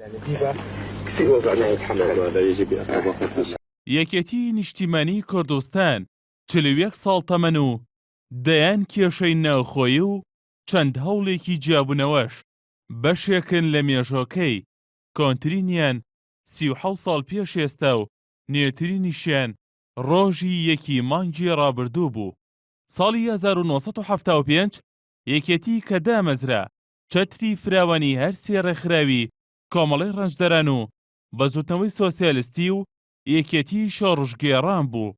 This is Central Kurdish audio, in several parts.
في وضعنا يتحمل ماذا يجب أن یەکێتی نیشتیمانی کوردستان 41 ساڵ تەمەن و دەیان کێشەی ناوخۆیی و چەند هەوڵێکی جیابوونەوەش بەشێکن لە مێژۆکەی کۆنترینیان 37 ساڵ پێش ئێستا و نوێترینیشیان ڕۆژی یەکی مانگی ڕابردوو بوو. ساڵی 1975 یەکێتی کە دامەزرا چەتری فراوانی هەر سێ ڕێکخراوی کۆمەڵی ڕەنجدەران و بەزوتنەوەی سۆسیالیستی و یەکێتی شۆڕژگێڕان بوو.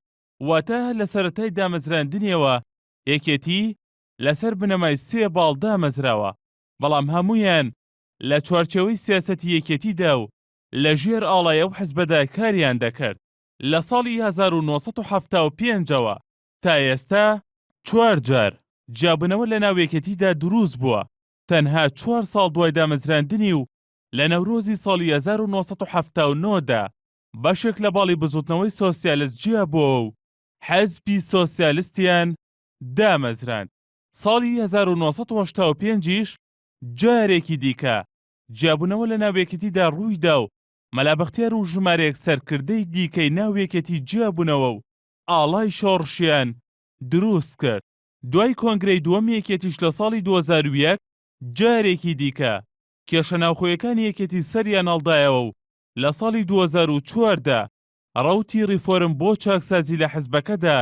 واتە لە سەرەتای دامەزراندنیەوە یەکێتی لەسەر بنەمای سێ باڵ دامەزراوە، بەڵام هەموویان لە چوارچێوەی سیاسەتی یەکێتیدا و لە ژێر ئاڵایە و حیزبەدا کاریان دەکرد. لە ساڵی 1975ەوە تا ئێستا 4 جار جیابوونەوە لە ناو یەکێتیدا دروست بووە. تەنها 4 ساڵ دوای دامەزراندنی و لە نەورۆزی ساڵی 1979دا بەشێک لە باڵی بزوتنەوەی سۆسیالیست جیابووە و حەزبی سۆسیالیستیان دامەزراند. ساڵی 1985ش جارێکی دیکە جیابوونەوە لە ناویەکەتیدا ڕوویدا و مەلابەختیار و ژمارەیەک سەرکردەی دیکەی ناویەکەتی جیابوونەوە و ئاڵای شۆڕشیان دروست کرد. دوای کۆنگرەی دووەم یەکێتیش لە ساڵی 2001 جارێکی دیکە کێشە ناوخۆیەکانی یەکێتی سەریان هەڵدایەوە و لە ساڵی 2004دا ڕەوتی ڕیفۆرم بۆ چاکسازی لە حیزبەکەدا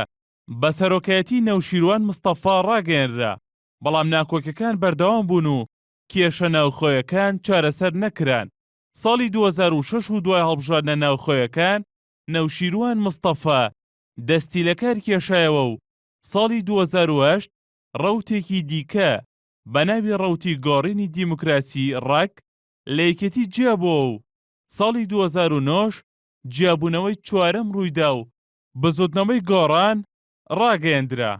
بە سەرۆکایەتی نەوشیروان مستەفا ڕاگەیەنرا، بەڵام ناکۆکەکان بەردەوام بوون و کێشە ناوخۆیەکان چارەسەر نەکران. ساڵی 2006 و دوای هەڵبژاردنە ناوخۆیەکان نەوشیروان مستەفا دەستی لە کار کێشایەوە و ساڵی 2008 ڕەوتێکی دیکە بە ناوی ڕەوتی گۆڕینی دیموکراسی ڕاک لە یەکێتی جیابووە و ساڵی 2009 جیابوونەوەی چوارەم ڕوویدا و بزوتنەوەی گۆڕان ڕاگەیەندرا.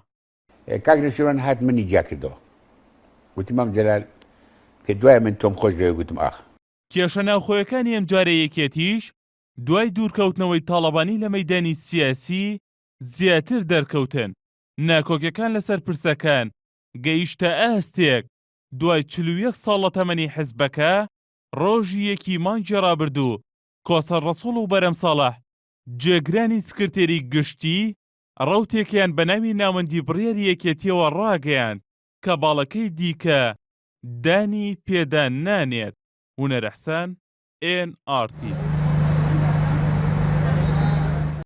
کاک نەوشیروان هات منی جیا کردەوە، گوتی مام جەلال پێ دوایە من تۆم خۆش لێوە، گوتم ئاخ. کێشە ناوخۆیەکانی ئەم جارە یەکێتیش دوای دوورکەوتنەوەی تاڵەبانی لە مەیدانی سیاسی زیاتر دەرکەوتن. ناکۆکەکان لەسەر پرسەکان گەیشتە ئاستێک دوای 41 ساڵ لە تەمەنی حیزبەکە ڕۆژی یەکی مانگی ڕابردوو کۆسەر ڕەسوڵ و بەرەم ساڵح جێگرانی سکرتێری گشتی ڕەوتێکیان بە ناوی ناوەندی بڕیاری یەکێتیەوە ڕاگەیاند کە باڵەکەی دیکە دانی پێدا نانێت. هونەر ئەحسان، NRT